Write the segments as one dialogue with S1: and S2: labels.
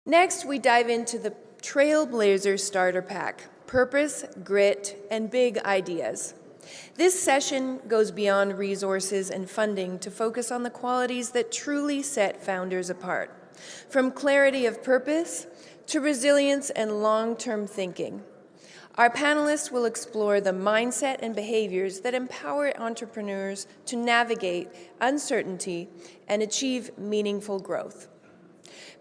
S1: Next, we dive into the Trailblazer Starter Pack, Purpose, Grit, and Big Ideas. This session goes beyond resources and funding to focus on the qualities that truly set founders apart, from clarity of purpose to resilience and long-term thinking. Our panelists will explore the mindset and behaviors that empower entrepreneurs to navigate uncertainty and achieve meaningful growth.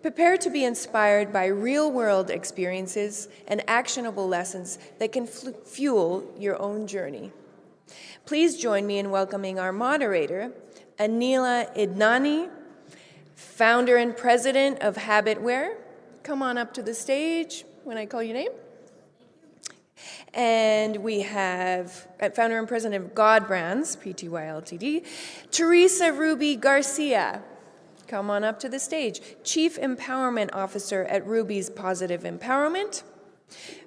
S1: Prepare to be inspired by real-world experiences and actionable lessons that can fuel your own journey. Please join me in welcoming our moderator, Aneela Idnani, founder and president of HabitAware. Come on up to the stage when I call your name. And we have founder and president of GodBrands, Pty Ltd, Theresa Rubi Garcia. Come on up to the stage. Chief Empowerment Officer at Rubi's Positive Empowerment.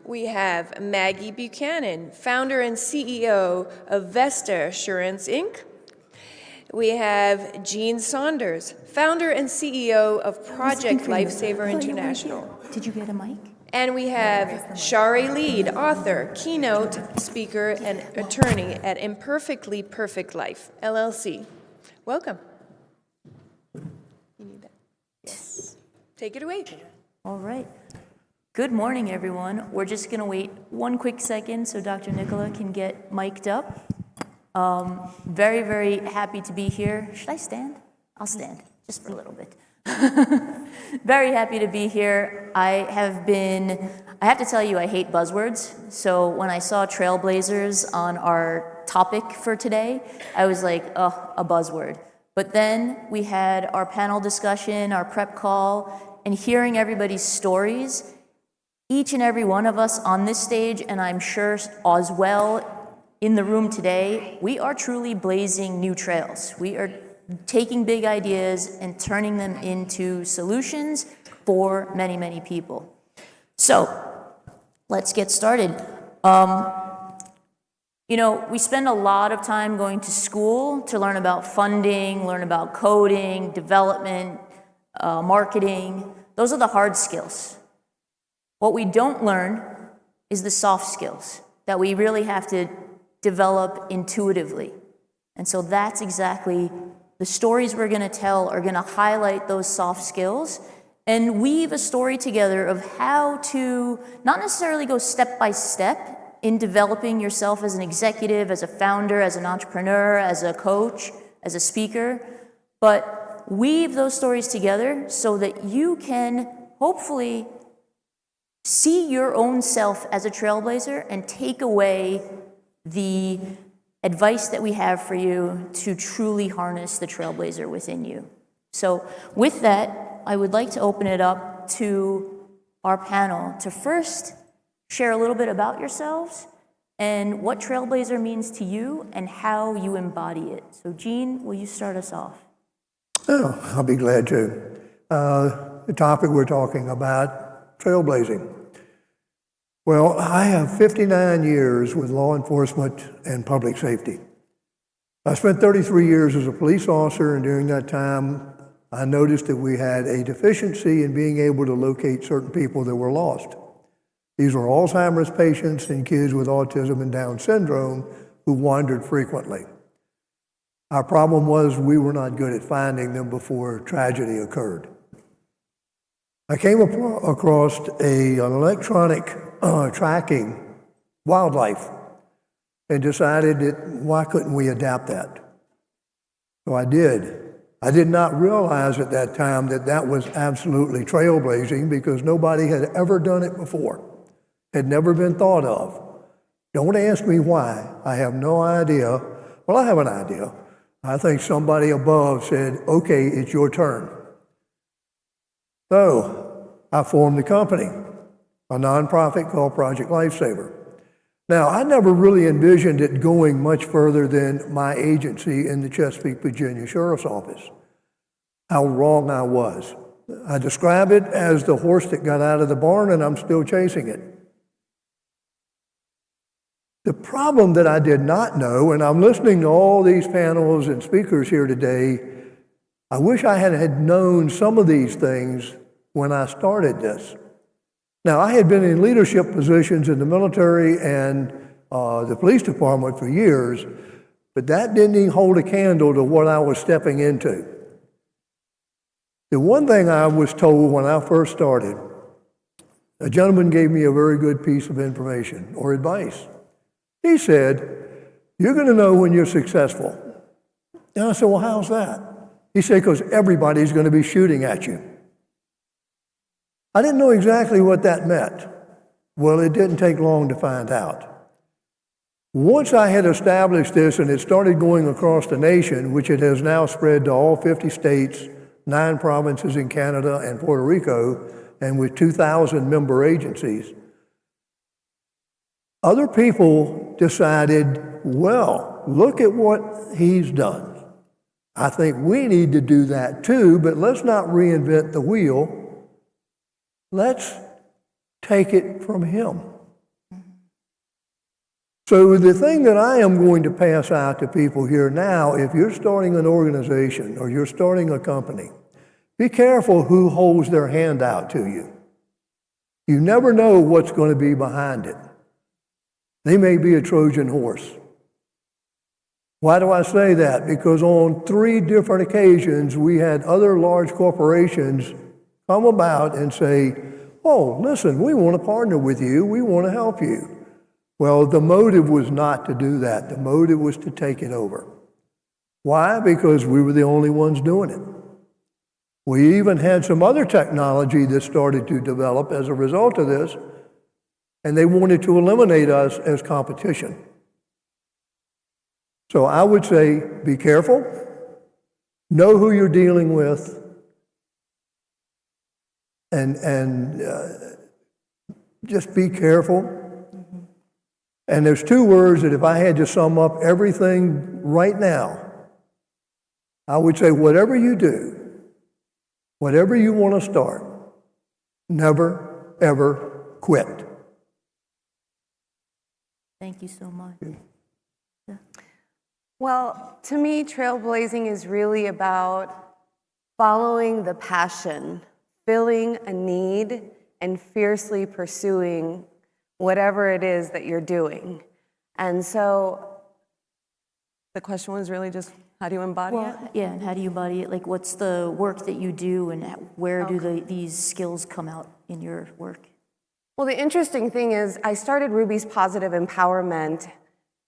S1: We have Maggie Buchanan, founder and CEO of Vesta Assurance, Inc. We have Eugene Saunders, founder and CEO of Project Lifesaver International.
S2: Did you get a mic?
S1: And we have Shari, Leid, author, keynote speaker, and attorney at Imperfectly Perfect Life, LLC. Welcome. You need that? Yes. Take it away.
S2: All right. Good morning, everyone. We're just going to wait one quick second so Dr. Nicola can get mic'd up. Very, very happy to be here. Should I stand? I'll stand, just for a little bit. Very happy to be here. I have to tell you, I hate buzzwords. So when I saw Trailblazers on our topic for today, I was like, oh, a buzzword. But then we had our panel discussion, our prep call, and hearing everybody's stories. Each and every one of us on this stage, and I'm sure as well in the room today, we are truly blazing new trails. We are taking big ideas and turning them into solutions for many, many people. So let's get started. We spend a lot of time going to school to learn about funding, learn about coding, development, marketing. Those are the hard skills. What we don't learn is the soft skills that we really have to develop intuitively. And so that's exactly the stories we're going to tell are going to highlight those soft skills and weave a story together of how to not necessarily go step by step in developing yourself as an executive, as a founder, as an entrepreneur, as a coach, as a speaker, but weave those stories together so that you can hopefully see your own self as a trailblazer and take away the advice that we have for you to truly harness the trailblazer within you. So with that, I would like to open it up to our panel to first share a little bit about yourselves and what trailblazer means to you and how you embody it. So Gene, will you start us off?
S3: Oh, I'll be glad to. The topic we're talking about, trailblazing. Well, I have 59 years with law enforcement and public safety. I spent 33 years as a police officer, and during that time, I noticed that we had a deficiency in being able to locate certain people that were lost. These were Alzheimer's patients and kids with autism and Down syndrome who wandered frequently. Our problem was we were not good at finding them before tragedy occurred. I came across an electronic tracking wildlife and decided that why couldn't we adapt that? So I did. I did not realize at that time that that was absolutely trailblazing because nobody had ever done it before, had never been thought of. Don't ask me why. I have no idea. Well, I have an idea. I think somebody above said, okay, it's your turn. So I formed the company, a nonprofit called Project Lifesaver. Now, I never really envisioned it going much further than my agency in the Chesapeake, Virginia Sheriff's Office. How wrong I was. I describe it as the horse that got out of the barn, and I'm still chasing it. The problem that I did not know, and I'm listening to all these panels and speakers here today, I wish I had known some of these things when I started this. Now, I had been in leadership positions in the military and the police department for years, but that didn't even hold a candle to what I was stepping into. The one thing I was told when I first started, a gentleman gave me a very good piece of information or advice. He said, "You're going to know when you're successful." And I said, "Well, how's that?" He said, "Because everybody's going to be shooting at you." I didn't know exactly what that meant. Well, it didn't take long to find out. Once I had established this and it started going across the nation, which it has now spread to all 50 states, 9 provinces in Canada and Puerto Rico, and with 2,000 member agencies, other people decided, well, look at what he's done. I think we need to do that too, but let's not reinvent the wheel. Let's take it from him. So the thing that I am going to pass out to people here now, if you're starting an organization or you're starting a company, be careful who holds their hand out to you. You never know what's going to be behind it. They may be a Trojan horse. Why do I say that? Because on 3 different occasions, we had other large corporations come about and say, "Oh, listen, we want to partner with you. We want to help you." Well, the motive was not to do that. The motive was to take it over. Why? Because we were the only ones doing it. We even had some other technology that started to develop as a result of this, and they wanted to eliminate us as competition. So I would say, be careful, know who you're dealing with, and just be careful. And there's 2 words that if I had to sum up everything right now, I would say whatever you do, whatever you want to start, never, ever quit.
S2: Thank you so much.
S4: Well, to me, trailblazing is really about following the passion, filling a need, and fiercely pursuing whatever it is that you're doing. And so the question was really just, how do you embody it?
S2: Yeah, and how do you embody it? Like, what's the work that you do, and where do these skills come out in your work?
S4: Well, the interesting thing is I started Ruby's Positive Empowerment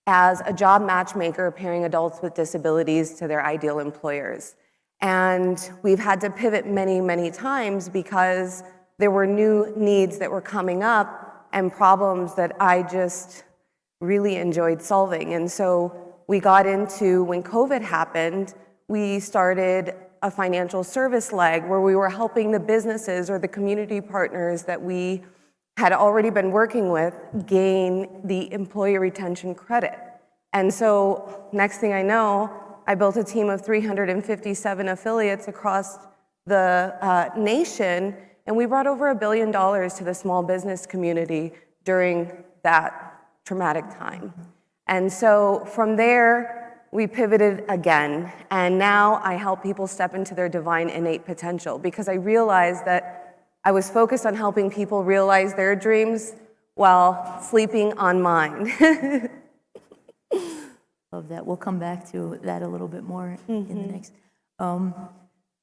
S4: as a job matchmaker pairing adults with disabilities to their ideal employers. And we've had to pivot many, many times because there were new needs that were coming up and problems that I just really enjoyed solving. And so we got into, when COVID happened, we started a financial service leg where we were helping the businesses or the community partners that we had already been working with gain the employee retention credit. And so next thing I know, I built a team of 357 affiliates across the nation, and we brought over $1 billion to the small business community during that traumatic time. And so from there, we pivoted again, and now I help people step into their divine innate potential because I realized that I was focused on helping people realize their dreams while sleeping on mine.
S2: Love that. We'll come back to that a little bit more in the next.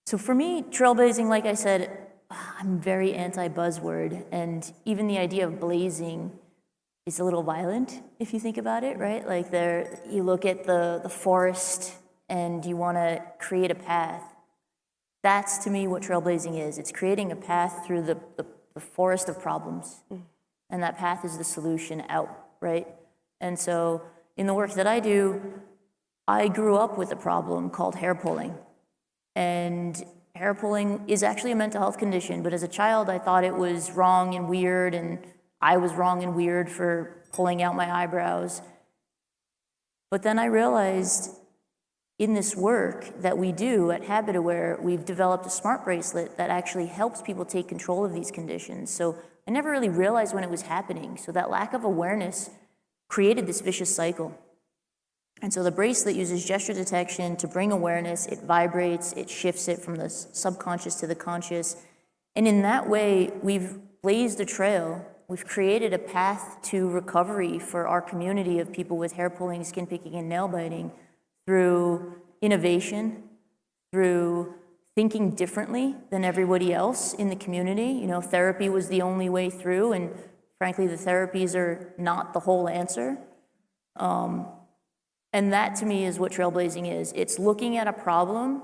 S2: So for me, trailblazing, like I said, I'm very anti-buzzword, and even the idea of blazing is a little violent if you think about it, right? Like you look at the forest and you want to create a path. That's to me what trailblazing is. It's creating a path through the forest of problems, and that path is the solution out, right? And so in the work that I do, I grew up with a problem called hair pulling, and hair pulling is actually a mental health condition, but as a child, I thought it was wrong and weird, and I was wrong and weird for pulling out my eyebrows. But then I realized in this work that we do at HabitAware, we've developed a smart bracelet that actually helps people take control of these conditions. So I never really realized when it was happening. So that lack of awareness created this vicious cycle. And so the bracelet uses gesture detection to bring awareness. It vibrates, it shifts it from the subconscious to the conscious, And in that way, we've blazed a trail. We've created a path to recovery for our community of people with hair pulling, skin picking, and nail biting through innovation, through thinking differently than everybody else in the community. You know, therapy was the only way through, and frankly, the therapies are not the whole answer. And that to me is what trailblazing is. It's looking at a problem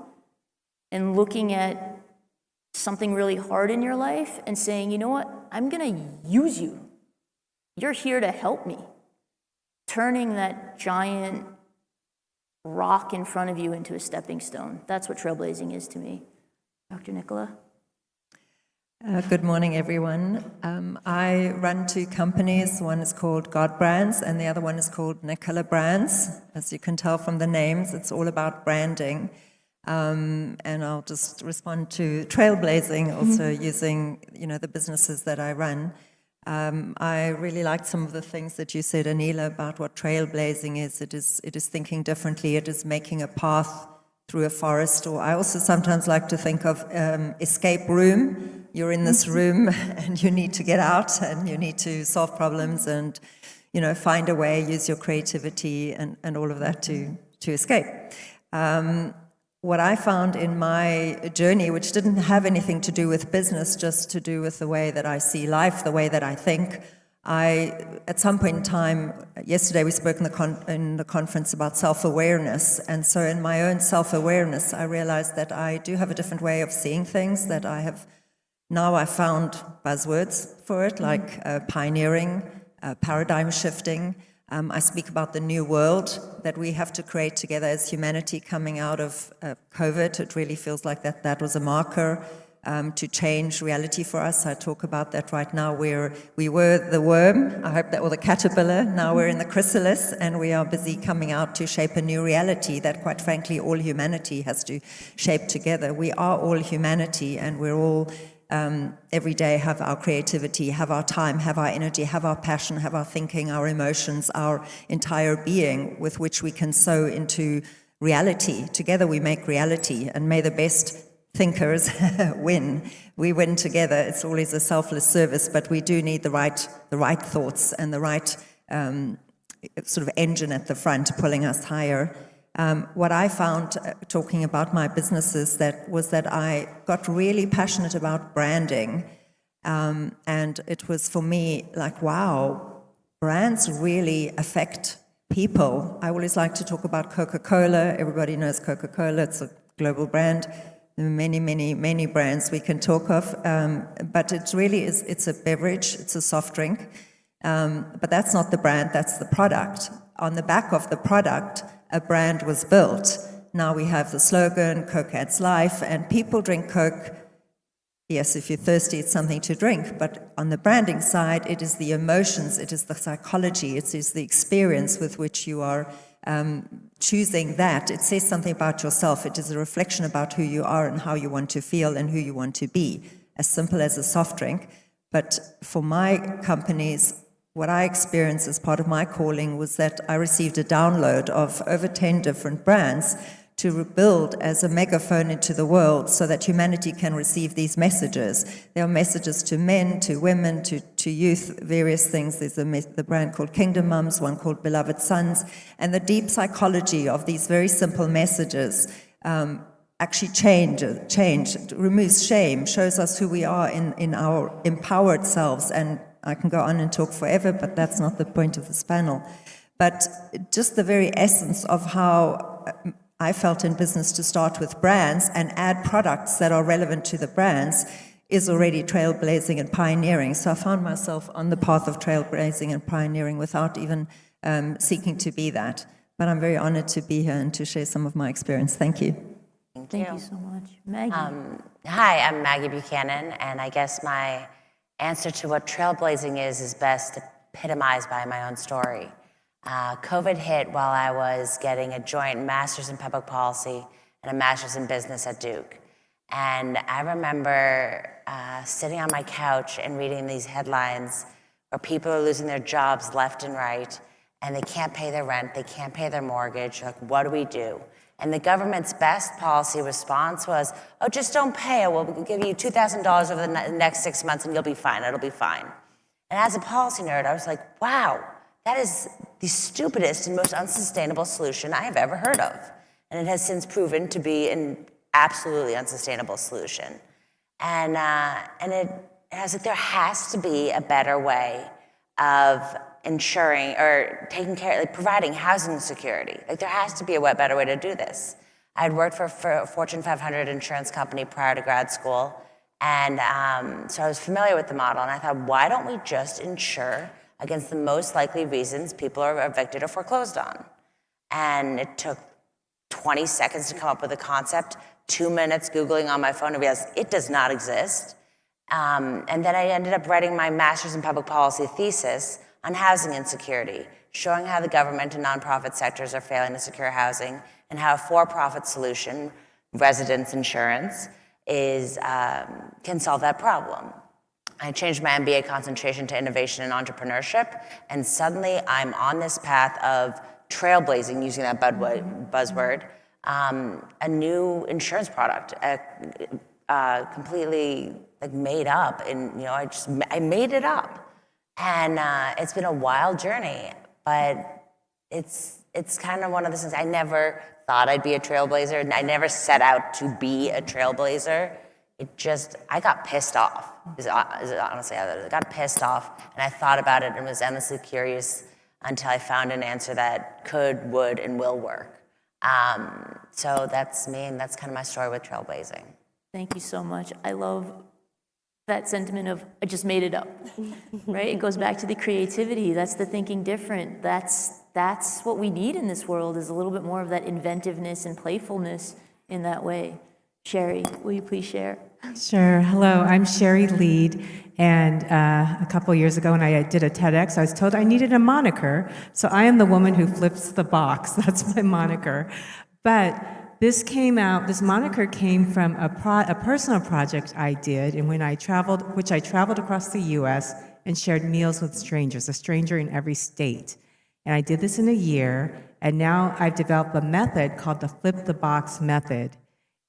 S2: and looking at something really hard in your life and saying, you know what, I'm gonna use you. You're here to help me. Turning that giant rock in front of you into a stepping stone. That's what trailblazing is to me. Dr. Nicola?
S5: Good morning, everyone. I run two companies. One is called GodBrands, and the other one is called Nicola Brands. As you can tell from the names, it's all about branding. And I'll just respond to trailblazing, also using, the businesses that I run. I really liked some of the things that you said, Aneela, about what trailblazing is. It is thinking differently. It is making a path through a forest. Or I also sometimes like to think of escape room. You're in this room and you need to get out and you need to solve problems and, find a way, use your creativity and all of that to escape. What I found in my journey, which didn't have anything to do with business, just to do with the way that I see life, the way that I think, at some point in time, yesterday we spoke in the conference about self-awareness, and so in my own self-awareness, I realized that I do have a different way of seeing things, that I found buzzwords for it, like pioneering, paradigm shifting. I speak about the new world that we have to create together as humanity coming out of COVID. It really feels like that was a marker to change reality for us. I talk about that right now, where we were the worm, or the caterpillar, now we're in the chrysalis, and we are busy coming out to shape a new reality that, quite frankly, all humanity has to shape together. We are all humanity, and we're all every day have our creativity, have our time, have our energy, have our passion, have our thinking, our emotions, our entire being with which we can sow into reality. Together we make reality, and may the best thinkers win. We win together. It's always a selfless service, but we do need the right thoughts and the right sort of engine at the front pulling us higher. What I found talking about my businesses was that I got really passionate about branding, and it was for me like, wow, brands really affect people. I always like to talk about Coca-Cola. Everybody knows Coca-Cola. It's a global brand. There are many, many, many brands we can talk of, but it really is, it's a beverage, it's a soft drink, but that's not the brand, that's the product. On the back of the product, a brand was built. Now we have the slogan, Coke adds life, and people drink Coke. Yes, if you're thirsty, it's something to drink, but on the branding side, it is the emotions, it is the psychology, it is the experience with which you are choosing that. It says something about yourself. It is a reflection about who you are and how you want to feel and who you want to be, as simple as a soft drink. But for my companies, what I experienced as part of my calling was that I received a download of over 10 different brands to rebuild as a megaphone into the world so that humanity can receive these messages. There are messages to men, to women, to youth, various things. There's the brand called Kingdom Mums, one called Beloved Sons, and the deep psychology of these very simple messages actually change, removes shame, shows us who we are in our empowered selves. And I can go on and talk forever, but that's not the point of this panel. But just the very essence of how I felt in business to start with brands and add products that are relevant to the brands is already trailblazing and pioneering. So I found myself on the path of trailblazing and pioneering without even seeking to be that. But I'm very honored to be here and to share some of my experience. Thank you.
S2: Thank you so much. Maggie.
S6: Hi, I'm Maggie Buchanan, and I guess my answer to what trailblazing is best epitomized by my own story. COVID hit while I was getting a joint master's in public policy and a master's in business at Duke. And I remember sitting on my couch and reading these headlines where people are losing their jobs left and right, and they can't pay their rent, they can't pay their mortgage. Like, what do we do? And the government's best policy response was, oh, just don't pay. We'll give you $2,000 over the next 6 months and you'll be fine. It'll be fine. And as a policy nerd, I was like, wow, that is the stupidest and most unsustainable solution I have ever heard of. And it has since proven to be an absolutely unsustainable solution. And I was like, there has to be a better way of ensuring or taking care, like providing housing security. Like there has to be a better way to do this. I'd worked for a Fortune 500 insurance company prior to grad school, and so I was familiar with the model, and I thought, why don't we just insure against the most likely reasons people are evicted or foreclosed on? And it took 20 seconds to come up with a concept, 2 minutes Googling on my phone to realize it does not exist. And then I ended up writing my master's in public policy thesis on housing insecurity, showing how the government and nonprofit sectors are failing to secure housing and how a for-profit solution, residence insurance, can solve that problem. I changed my MBA concentration to innovation and entrepreneurship, and suddenly I'm on this path of trailblazing, using that buzzword, a new insurance product, completely like made up, and I made it up. And it's been a wild journey, but it's kind of one of those things. I never thought I'd be a trailblazer, and I never set out to be a trailblazer. I got pissed off, is honestly how that is. I got pissed off, and I thought about it and was endlessly curious until I found an answer that could, would, and will work. So that's me, and that's kind of my story with trailblazing.
S2: Thank you so much. I love that sentiment of, I just made it up, right? It goes back to the creativity. That's the thinking different. That's what we need in this world, is a little bit more of that inventiveness and playfulness in that way. Shari, will you please share?
S7: Sure. Hello, I'm Shari Leid, and a couple years ago when I did a TEDx, I was told I needed a moniker, so I am the woman who flips the box. That's my moniker. But this moniker came from a personal project I did, and I traveled across the U.S. and shared meals with strangers, a stranger in every state. And I did this in a year, and now I've developed a method called the Flip the Box method.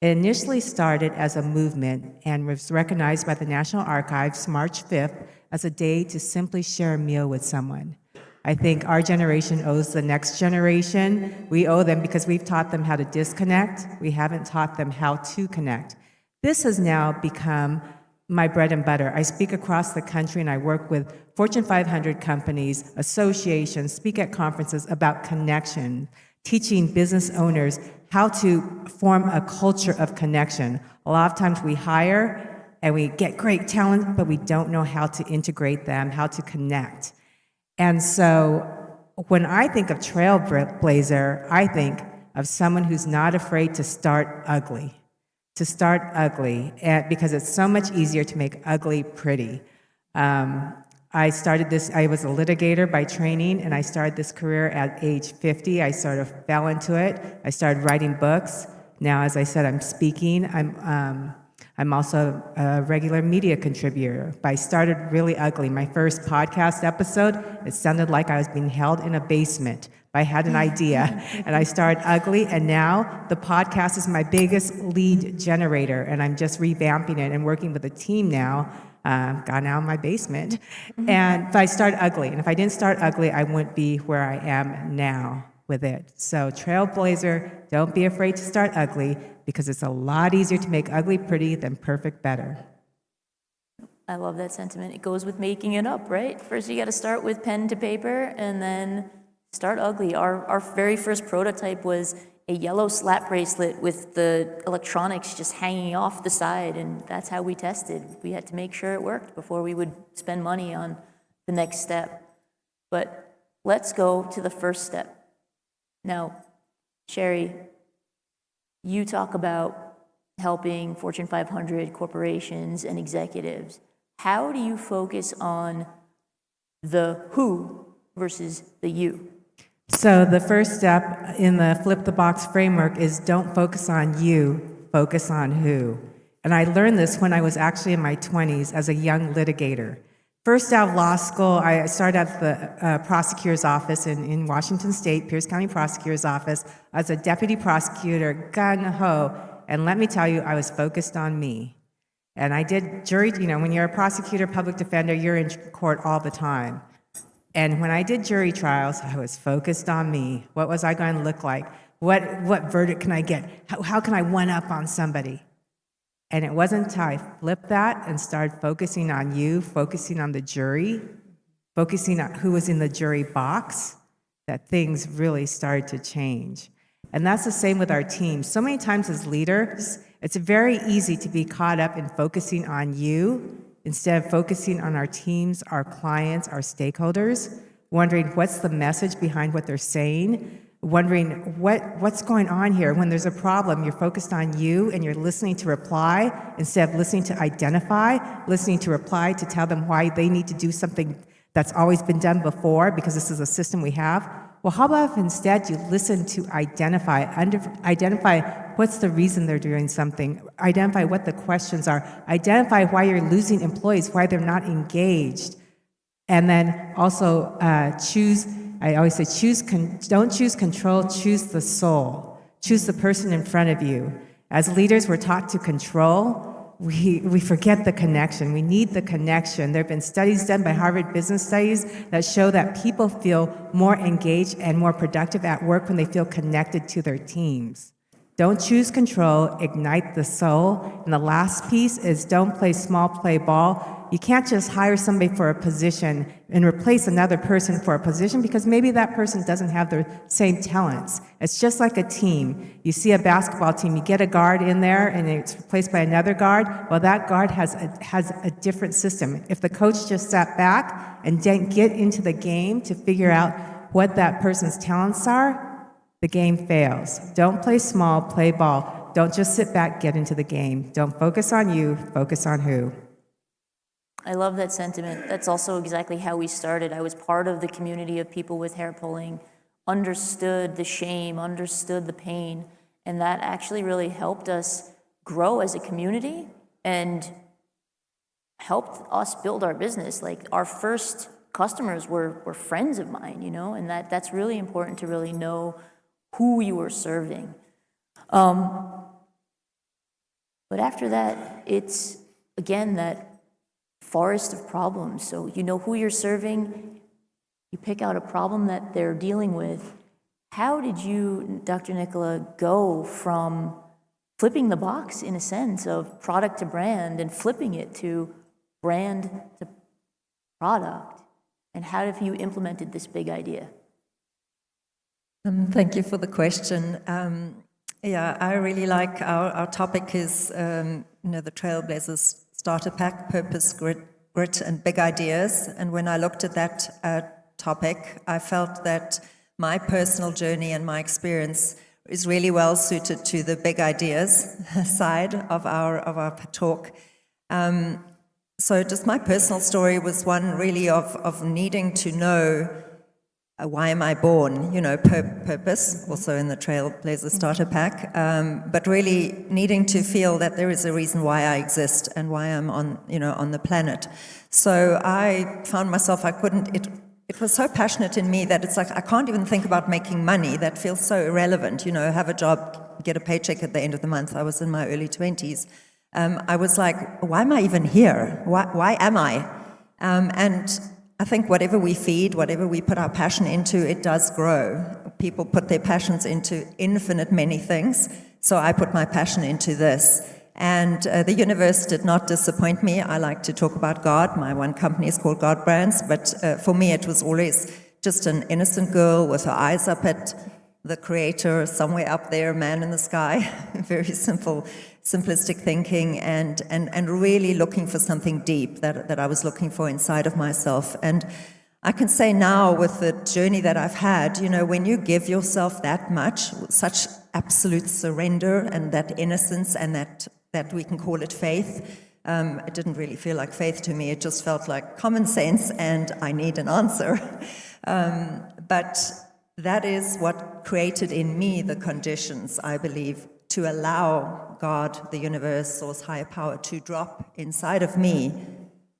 S7: It initially started as a movement and was recognized by the National Archives March 5th as a day to simply share a meal with someone. I think our generation owes the next generation. We owe them because we've taught them how to disconnect. We haven't taught them how to connect. This has now become my bread and butter. I speak across the country and I work with Fortune 500 companies, associations, speak at conferences about connection, teaching business owners how to form a culture of connection. A lot of times we hire and we get great talent, but we don't know how to integrate them, how to connect. And so when I think of Trailblazer, I think of someone who's not afraid to start ugly, because it's so much easier to make ugly pretty. I was a litigator by training, and I started this career at age 50. I sort of fell into it. I started writing books. Now, as I said, I'm speaking. I'm also a regular media contributor, but I started really ugly. My first podcast episode, it sounded like I was being held in a basement. I had an idea, and I started ugly, and now the podcast is my biggest lead generator, and I'm just revamping it and working with a team now. Gone out of my basement. But I started ugly, and if I didn't start ugly, I wouldn't be where I am now with it. So Trailblazer, don't be afraid to start ugly, because it's a lot easier to make ugly pretty than perfect better.
S2: I love that sentiment. It goes with making it up, right? First, you got to start with pen to paper, and then start ugly. Our very first prototype was a yellow slap bracelet with the electronics just hanging off the side, and that's how we tested. We had to make sure it worked before we would spend money on the next step. But let's go to the first step. Now, Shari, you talk about helping Fortune 500 corporations and executives. How do you focus on the who versus the you?
S7: So the first step in the Flip the Box framework is don't focus on you, focus on who. And I learned this when I was actually in my 20s as a young litigator. First out of law school, I started at the prosecutor's office in Washington State, Pierce County Prosecutor's Office. I was a deputy prosecutor, gung-ho, and let me tell you, I was focused on me. And I did jury, when you're a prosecutor, public defender, you're in court all the time. And when I did jury trials, I was focused on me. What was I going to look like? What verdict can I get? How can I one-up on somebody? And it wasn't until I flipped that and started focusing on you, focusing on the jury, focusing on who was in the jury box, that things really started to change. And that's the same with our team. So many times as leaders, it's very easy to be caught up in focusing on you instead of focusing on our teams, our clients, our stakeholders, wondering what's the message behind what they're saying, wondering what's going on here. When there's a problem, you're focused on you and you're listening to reply instead of listening to identify, listening to reply to tell them why they need to do something that's always been done before because this is a system we have. Well, how about if instead you listen to identify what's the reason they're doing something, identify what the questions are, identify why you're losing employees, why they're not engaged, and then also choose. I always say don't choose control, choose the soul. Choose the person in front of you. As leaders, we're taught to control. We forget the connection. We need the connection. There have been studies done by Harvard Business Studies that show that people feel more engaged and more productive at work when they feel connected to their teams. Don't choose control, ignite the soul. And the last piece is don't play small, play ball. You can't just hire somebody for a position and replace another person for a position because maybe that person doesn't have the same talents. It's just like a team. You see a basketball team, you get a guard in there and it's replaced by another guard. Well, that guard has a different system. If the coach just sat back and didn't get into the game to figure out what that person's talents are, the game fails. Don't play small, play ball. Don't just sit back, get into the game. Don't focus on you, focus on who.
S2: I love that sentiment. That's also exactly how we started. I was part of the community of people with hair pulling, understood the shame, understood the pain, and that actually really helped us grow as a community and helped us build our business. Like our first customers were friends of mine, and that's really important to really know who you were serving. But after that, it's, again, that forest of problems. So you know who you're serving, you pick out a problem that they're dealing with. How did you, Dr. Nicola, go from flipping the box, in a sense, of product to brand and flipping it to brand to product? And how have you implemented this big idea?
S5: Thank you for the question. I really like our topic is, the Trailblazer Starter Pack, Purpose, Grit, and Big Ideas. And when I looked at that topic, I felt that my personal journey and my experience is really well suited to the big ideas side of our talk. So just my personal story was one really of needing to know why am I born? Purpose, also in the Trailblazer Starter Pack, but really needing to feel that there is a reason why I exist and why I'm on the planet. So I found myself, it was so passionate in me that it's like, I can't even think about making money. That feels so irrelevant, have a job, get a paycheck at the end of the month. I was in my early 20s. I was like, why am I even here? Why am I? And I think whatever we feed, whatever we put our passion into, it does grow. People put their passions into infinite many things, so I put my passion into this. And the universe did not disappoint me. I like to talk about God. My one company is called GodBrands, but for me it was always just an innocent girl with her eyes up at the Creator, somewhere up there, man in the sky. Very simplistic thinking, and really looking for something deep that I was looking for inside of myself. And I can say now, with the journey that I've had, when you give yourself that much, such absolute surrender and that innocence and that we can call it faith, it didn't really feel like faith to me. It just felt like common sense and I need an answer. But that is what created in me the conditions, I believe, to allow God, the universe, source, higher power, to drop inside of me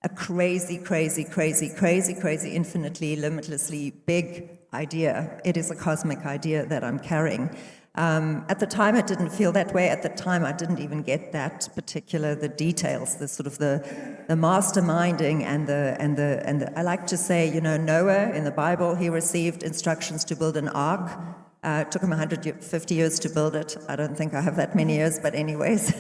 S5: a crazy, crazy, crazy, crazy, crazy, infinitely, limitlessly big idea. It is a cosmic idea that I'm carrying. At the time, it didn't feel that way. At the time, I didn't even get that the details, the sort of the masterminding and the. I like to say, Noah in the Bible, he received instructions to build an ark. It took him 150 years to build it. I don't think I have that many years, but anyways,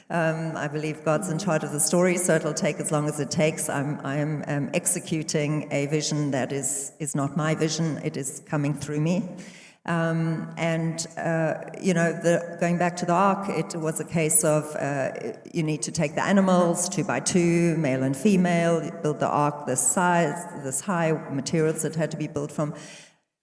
S5: I believe God's in charge of the story, so it'll take as long as it takes. I am executing a vision that is not my vision. It is coming through me. Going back to the ark, it was a case of you need to take the animals 2 by 2, male and female, build the ark this size, this high, materials that had to be built from.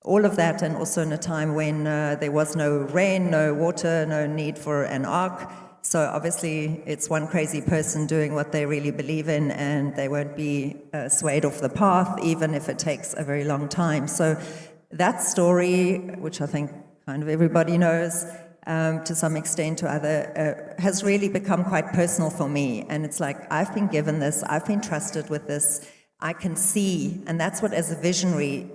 S5: All of that, and also in a time when there was no rain, no water, no need for an ark. So obviously it's one crazy person doing what they really believe in, and they won't be swayed off the path, even if it takes a very long time. So that story, which I think kind of everybody knows, to some extent or other, has really become quite personal for me. And it's like, I've been given this, I've been trusted with this, I can see, and that's what as a visionary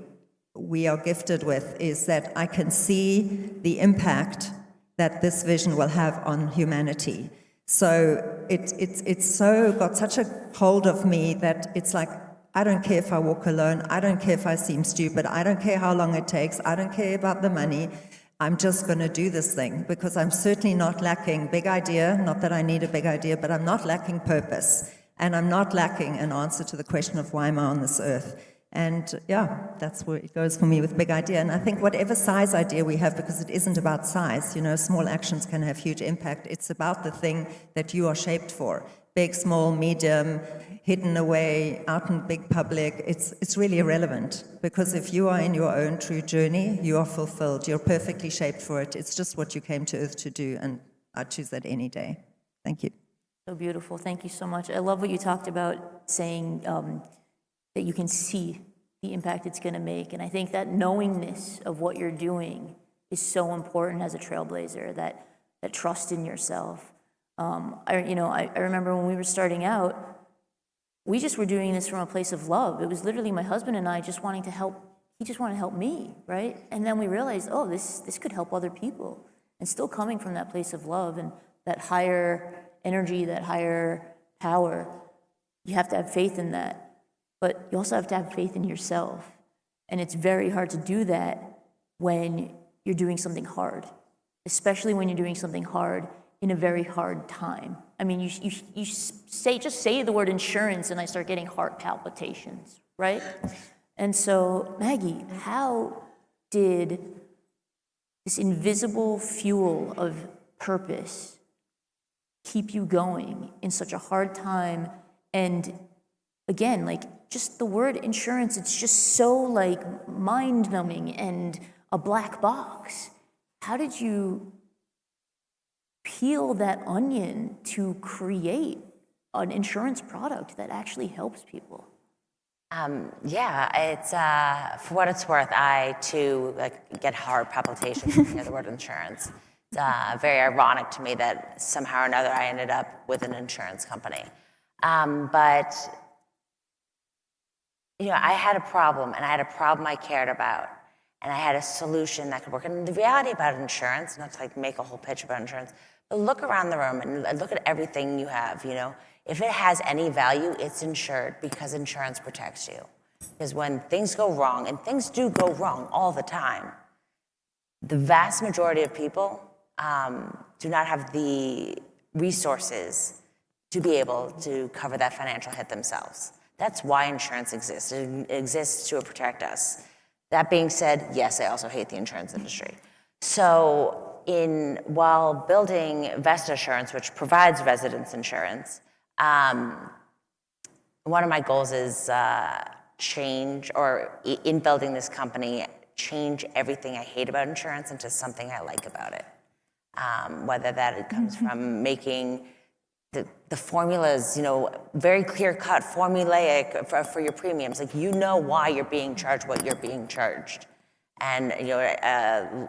S5: we are gifted with, is that I can see the impact that this vision will have on humanity. So it's so got such a hold of me that it's like, I don't care if I walk alone, I don't care if I seem stupid, I don't care how long it takes, I don't care about the money, I'm just going to do this thing, because I'm certainly not lacking big idea, not that I need a big idea, but I'm not lacking purpose, and I'm not lacking an answer to the question of why am I on this earth. And yeah, that's where it goes for me with big idea. And I think whatever size idea we have, because it isn't about size, small actions can have huge impact. It's about the thing that you are shaped for. Big, small, medium, hidden away, out in big public, it's really irrelevant. Because if you are in your own true journey, you are fulfilled. You're perfectly shaped for it. It's just what you came to Earth to do, and I'd choose that any day. Thank you.
S2: So beautiful. Thank you so much. I love what you talked about, saying that you can see the impact it's going to make. And I think that knowingness of what you're doing is so important as a trailblazer, that trust in yourself. I remember when we were starting out, we just were doing this from a place of love. It was literally my husband and I just wanting to help. He just wanted to help me, right? And then we realized, oh, this could help other people. And still coming from that place of love and that higher energy, that higher power, you have to have faith in that. But you also have to have faith in yourself. And it's very hard to do that when you're doing something hard, especially when you're doing something hard in a very hard time. I mean, you say the word insurance and I start getting heart palpitations, right? And so, Maggie, how did this invisible fuel of purpose keep you going in such a hard time? And again, just the word insurance, it's just so mind-numbing and a black box. How did you peel that onion to create an insurance product that actually helps people?
S6: It's for what it's worth, I too get heart palpitations when I hear the word insurance. It's very ironic to me that somehow or another I ended up with an insurance company. But I had a problem, and I had a problem I cared about, and I had a solution that could work. And the reality about insurance, not to make a whole pitch about insurance, but look around the room and look at everything you have. If it has any value, it's insured because insurance protects you. Because when things go wrong, and things do go wrong all the time, the vast majority of people do not have the resources to be able to cover that financial hit themselves. That's why insurance exists. It exists to protect us. That being said, yes, I also hate the insurance industry. So while building Vesta Insurance, which provides residence insurance, one of my goals is in building this company, change everything I hate about insurance into something I like about it. Whether that it comes from making the formulas, very clear-cut, formulaic for your premiums. Why you're being charged what you're being charged. And,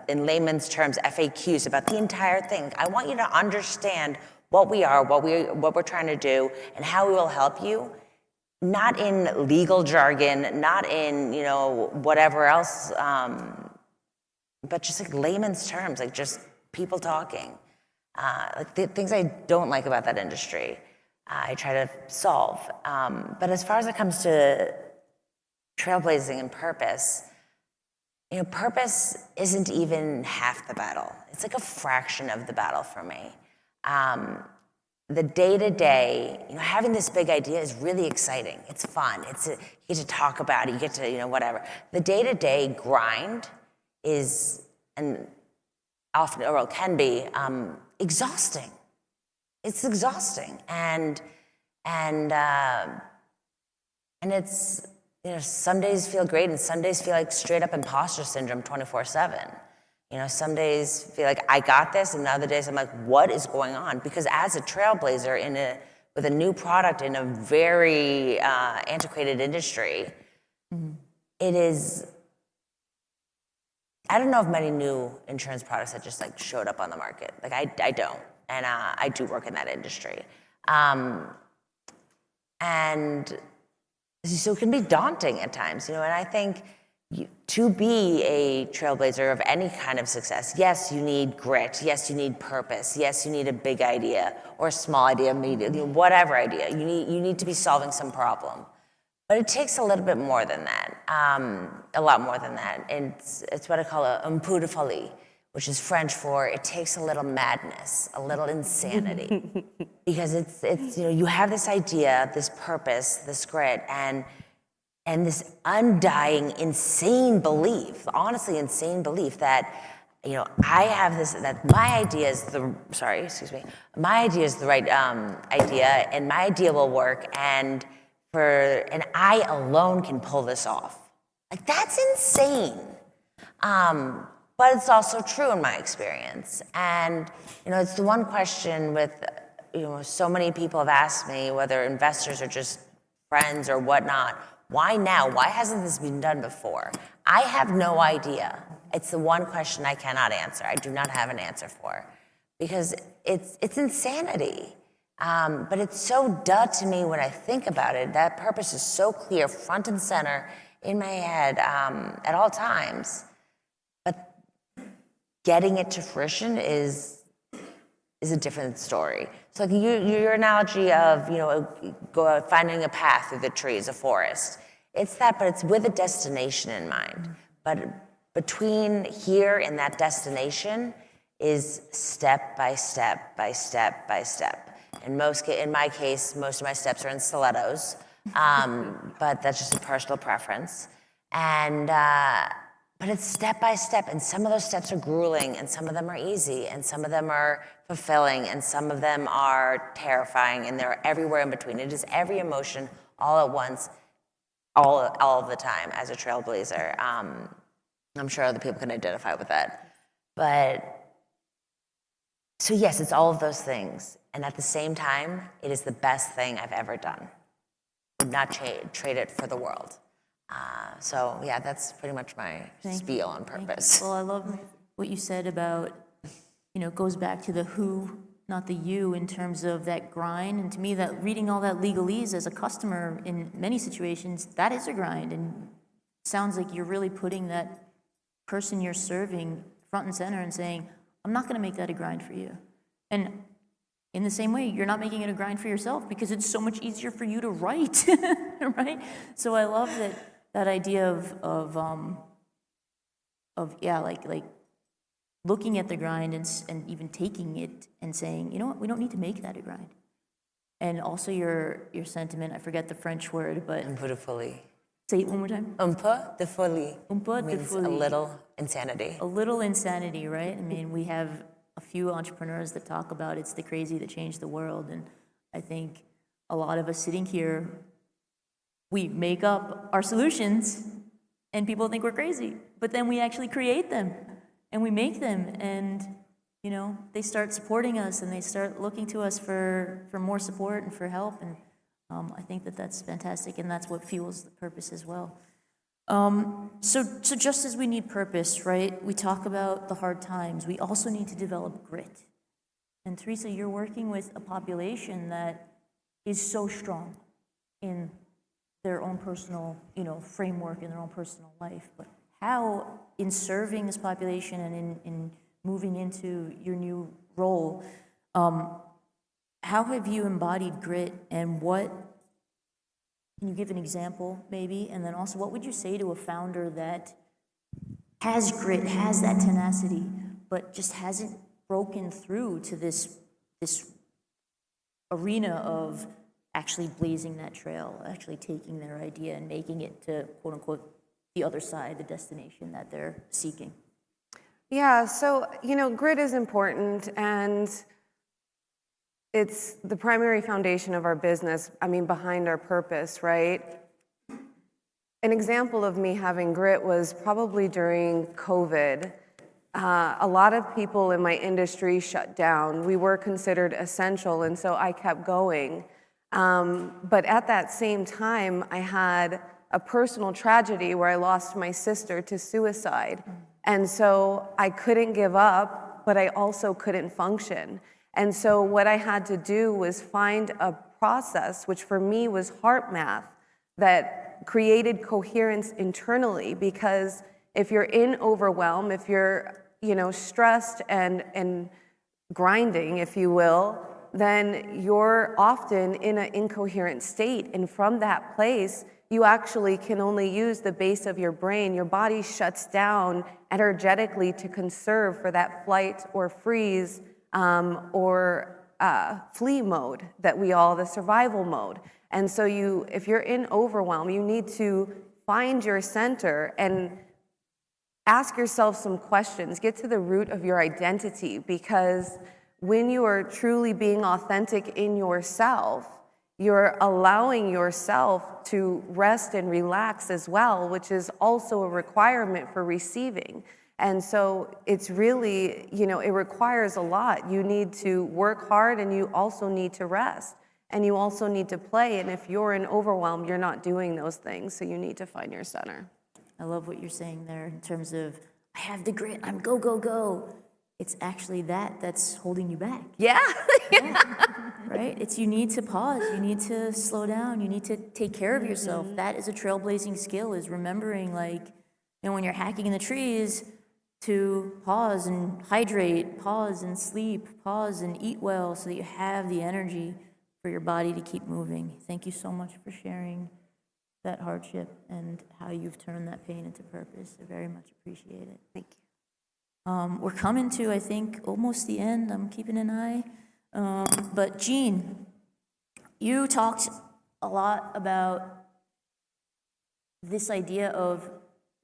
S6: in layman's terms, FAQs about the entire thing. I want you to understand what we are, what we're trying to do, and how we will help you not in legal jargon, not in, whatever else, but just like layman's terms, like just people talking. Like the things I don't like about that industry, I try to solve. But as far as it comes to trailblazing and purpose, purpose isn't even half the battle. It's like a fraction of the battle for me. The day-to-day, having this big idea is really exciting. It's fun. You get to talk about it. You get to, whatever. The day-to-day grind is, and often, or can be, exhausting. It's exhausting, and it's, some days feel great, and some days feel like straight up imposter syndrome 24/7. Some days feel like I got this, and other days I'm like, what is going on? Because as a trailblazer with a new product in a very antiquated industry, it is. I don't know of many new insurance products that just like showed up on the market. Like I don't, and I do work in that industry, and so it can be daunting at times, And I think to be a trailblazer of any kind of success, yes, you need grit. Yes, you need purpose. Yes, you need a big idea or a small idea, whatever idea. You need to be solving some problem. But it takes a little bit more than that, a lot more than that. And it's what I call un peu de folie, which is French for it takes a little madness, a little insanity. Because it's you have this idea, this purpose, this grit, and this undying, insane belief, honestly insane belief that, I have this, that my idea is my idea is the right idea, and my idea will work, and I alone can pull this off. Like, that's insane. But it's also true in my experience. And, it's the one question with, so many people have asked me, whether investors or just friends or whatnot, why now? Why hasn't this been done before? I have no idea. It's the one question I cannot answer. I do not have an answer for, because it's insanity. But it's so duh to me when I think about it. That purpose is so clear, front and center in my head at all times. But getting it to fruition is a different story. So like your analogy of finding a path through the trees, a forest. It's that, but it's with a destination in mind. But between here and that destination is step by step by step by step. In my case, most of my steps are in stilettos, but that's just a personal preference. But it's step by step, and some of those steps are grueling, and some of them are easy, and some of them are fulfilling, and some of them are terrifying, and they're everywhere in between. It is every emotion all at once, all of the time as a trailblazer. I'm sure other people can identify with that. But, so yes, it's all of those things. And at the same time, it is the best thing I've ever done. Would not trade it for the world. So yeah, that's pretty much my spiel on purpose.
S2: Well, I love what you said about, it goes back to the who, not the you, in terms of that grind. And to me, that reading all that legalese as a customer in many situations, that is a grind. And it sounds like you're really putting that person you're serving front and center and saying, I'm not going to make that a grind for you. And in the same way, you're not making it a grind for yourself because it's so much easier for you to write, right? So I love that idea of like looking at the grind and even taking it and saying, you know what, we don't need to make that a grind. And also your sentiment, I forget the French word, but
S6: Un peu de folie.
S2: Say it one more time.
S6: Un peu de folie.
S2: Un peu de
S6: means
S2: folie.
S6: A little insanity.
S2: A little insanity, right? I mean, we have a few entrepreneurs that talk about it's the crazy that changed the world. And I think a lot of us sitting here, we make up our solutions and people think we're crazy. But then we actually create them and we make them. And, they start supporting us and they start looking to us for more support and for help. And I think that's fantastic. And that's what fuels the purpose as well. So just as we need purpose, right? We talk about the hard times. We also need to develop grit. And Theresa, you're working with a population that is so strong in their own personal, framework in their own personal life, but how, in serving this population and in moving into your new role, how have you embodied grit, and what, can you give an example maybe? And then also, what would you say to a founder that has grit, has that tenacity, but just hasn't broken through to this arena of actually blazing that trail, actually taking their idea and making it to, quote unquote, the other side, the destination that they're seeking?
S4: Yeah, so, grit is important, and it's the primary foundation of our business, behind our purpose, right? An example of me having grit was probably during COVID. A lot of people in my industry shut down. We were considered essential, and so I kept going. But at that same time, I had a personal tragedy where I lost my sister to suicide. And so I couldn't give up, but I also couldn't function. And so what I had to do was find a process, which for me was heart math, that created coherence internally. Because if you're in overwhelm, if you're stressed and grinding, if you will, then you're often in an incoherent state. And from that place, you actually can only use the base of your brain. Your body shuts down energetically to conserve for that flight or freeze or flee mode the survival mode. And so if you're in overwhelm, you need to find your center and ask yourself some questions. Get to the root of your identity, because when you are truly being authentic in yourself, you're allowing yourself to rest and relax as well, which is also a requirement for receiving. And so it's really, it requires a lot. You need to work hard, and you also need to rest, and you also need to play. And if you're in overwhelm, you're not doing those things, so you need to find your center.
S2: I love what you're saying there in terms of, I have the grit, I'm go, go, go. It's actually that's holding you back.
S4: Yeah.
S2: Right? You need to pause, you need to slow down, you need to take care of yourself. That is a trailblazing skill, is remembering, when you're hacking in the trees, to pause and hydrate, pause and sleep, pause and eat well, so that you have the energy for your body to keep moving. Thank you so much for sharing that hardship and how you've turned that pain into purpose. I very much appreciate it.
S4: Thank you.
S2: We're coming to, I think, almost the end. I'm keeping an eye. But Gene, you talked a lot about this idea of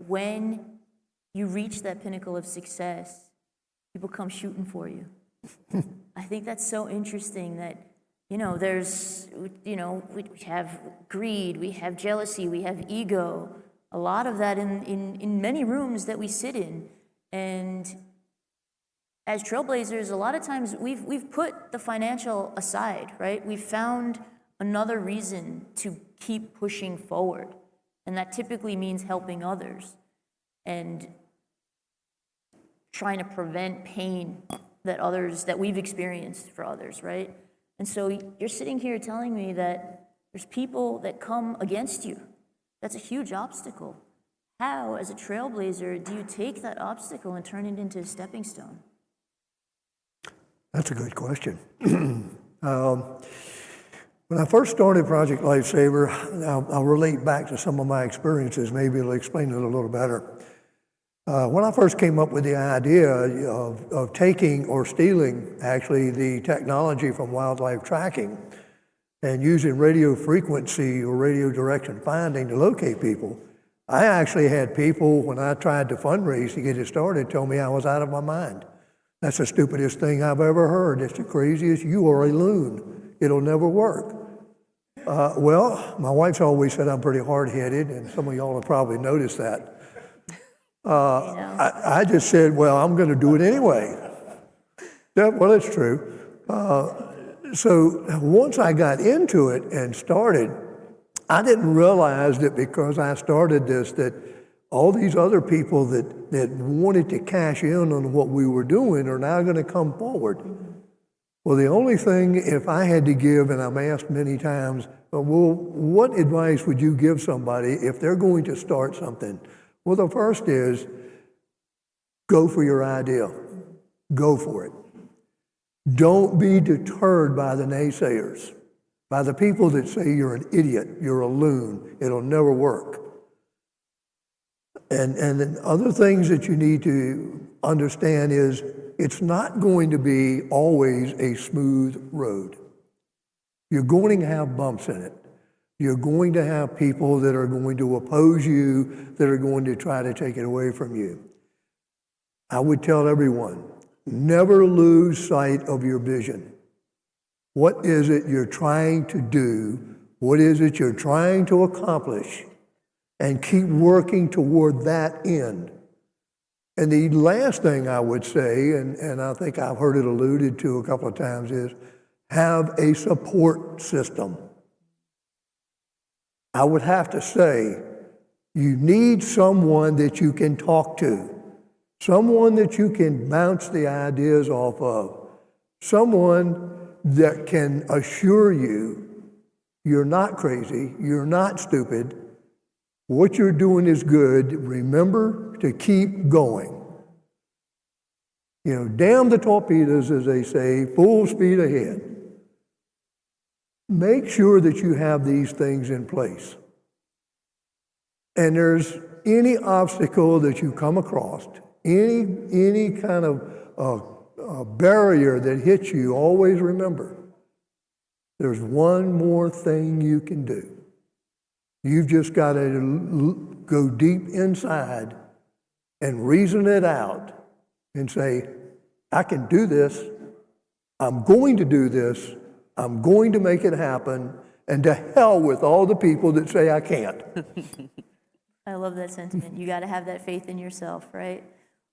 S2: when you reach that pinnacle of success, people come shooting for you. I think that's so interesting that, there's, we have greed, we have jealousy, we have ego, a lot of that in many rooms that we sit in. And as trailblazers, a lot of times we've put the financial aside, right? We've found another reason to keep pushing forward. And that typically means helping others and trying to prevent pain that we've experienced for others, right? And so you're sitting here telling me that there's people that come against you. That's a huge obstacle. How, as a trailblazer, do you take that obstacle and turn it into a stepping stone?
S3: That's a good question. When I first started Project Lifesaver, I'll relate back to some of my experiences. Maybe it'll explain it a little better. When I first came up with the idea of taking or stealing, actually, the technology from wildlife tracking and using radio frequency or radio direction finding to locate people, I actually had people, when I tried to fundraise to get it started, tell me I was out of my mind. That's the stupidest thing I've ever heard. It's the craziest. You are a loon. It'll never work. Well, my wife's always said I'm pretty hard-headed, and some of y'all have probably noticed that. I just said, well, I'm going to do it anyway. Yeah, well, it's true. So once I got into it and started, I didn't realize that because I started this, that all these other people that wanted to cash in on what we were doing are now going to come forward. Well, the only thing, if I had to give, and I'm asked many times, well, what advice would you give somebody if they're going to start something? Well, the first is go for your idea. Go for it. Don't be deterred by the naysayers, by the people that say you're an idiot, you're a loon, it'll never work. And then other things that you need to understand is it's not going to be always a smooth road. You're going to have bumps in it. You're going to have people that are going to oppose you, that are going to try to take it away from you. I would tell everyone, never lose sight of your vision. What is it you're trying to do? What is it you're trying to accomplish? And keep working toward that end. And the last thing I would say, and I think I've heard it alluded to a couple of times, is have a support system. I would have to say, you need someone that you can talk to, someone that you can bounce the ideas off of, someone that can assure you you're not crazy, you're not stupid, what you're doing is good. Remember to keep going. You know, damn the torpedoes, as they say, full speed ahead. Make sure that you have these things in place. And there's any obstacle that you come across, any kind of barrier that hits you, always remember, there's one more thing you can do. You've just got to go deep inside and reason it out and say, I can do this. I'm going to do this. I'm going to make it happen. And to hell with all the people that say I can't.
S2: I love that sentiment. You got to have that faith in yourself, right?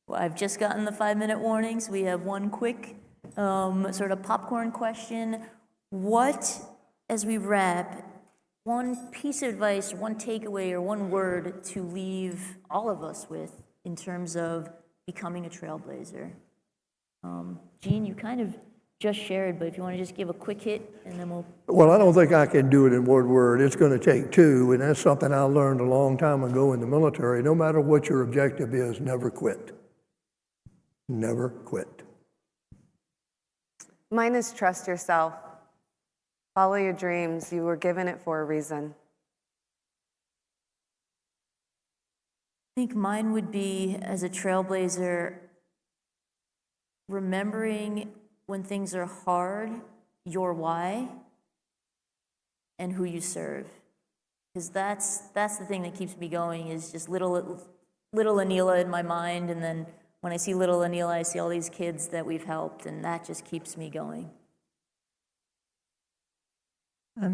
S2: Well, I've just gotten the 5-minute warnings. We have one quick sort of popcorn question. What, as we wrap, one piece of advice, one takeaway, or one word to leave all of us with in terms of becoming a trailblazer? Gene, you kind of just shared, but if you want to just give a quick hit, and then we'll...
S3: Well, I don't think I can do it in one word. It's going to take two, and that's something I learned a long time ago in the military. No matter what your objective is, never quit. Never quit.
S4: Mine is trust yourself. Follow your dreams. You were given it for a reason.
S2: I think mine would be, as a trailblazer, remembering when things are hard, your why, and who you serve. Because that's the thing that keeps me going, is just little Aneela in my mind, and then when I see little Aneela, I see all these kids that we've helped, and that just keeps me going.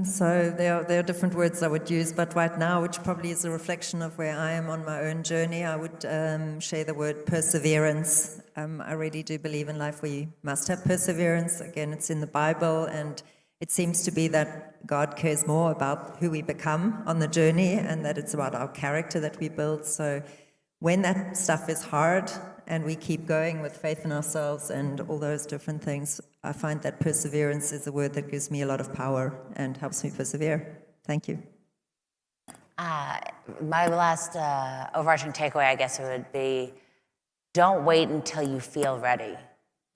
S5: So there are different words I would use, but right now, which probably is a reflection of where I am on my own journey, I would share the word perseverance. I really do believe in life we must have perseverance. Again, it's in the Bible, and it seems to be that God cares more about who we become on the journey, and that it's about our character that we build. So when that stuff is hard and we keep going with faith in ourselves and all those different things, I find that perseverance is a word that gives me a lot of power and helps me persevere. Thank you.
S6: My last overarching takeaway, I guess it would be, don't wait until you feel ready.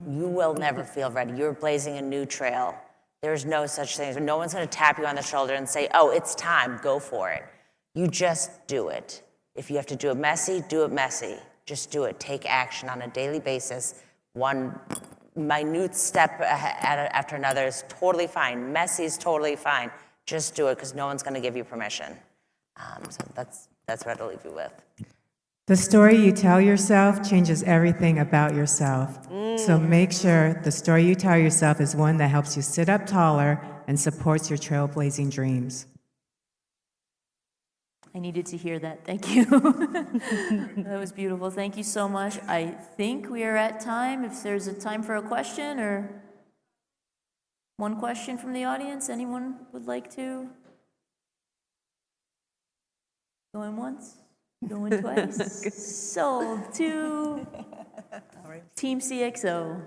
S6: You will never feel ready. You're blazing a new trail. There's no such thing. No one's going to tap you on the shoulder and say, oh, it's time, go for it. You just do it. If you have to do it messy, do it messy. Just do it. Take action on a daily basis. One minute step after another is totally fine. Messy is totally fine. Just do it, because no one's going to give you permission. So that's what I'll leave you with.
S7: The story you tell yourself changes everything about yourself. So make sure the story you tell yourself is one that helps you sit up taller and supports your trailblazing dreams.
S2: I needed to hear that. Thank you. That was beautiful. Thank you so much. I think we are at time. If there's a time for a question, or one question from the audience, anyone would like to? Going once, going twice. Sold. 2. Team CXO.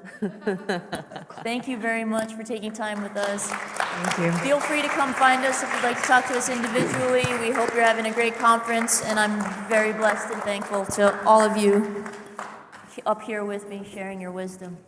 S2: Thank you very much for taking time with us.
S7: Thank you.
S2: Feel free to come find us if you'd like to talk to us individually. We hope you're having a great conference, and I'm very blessed and thankful to all of you up here with me sharing your wisdom.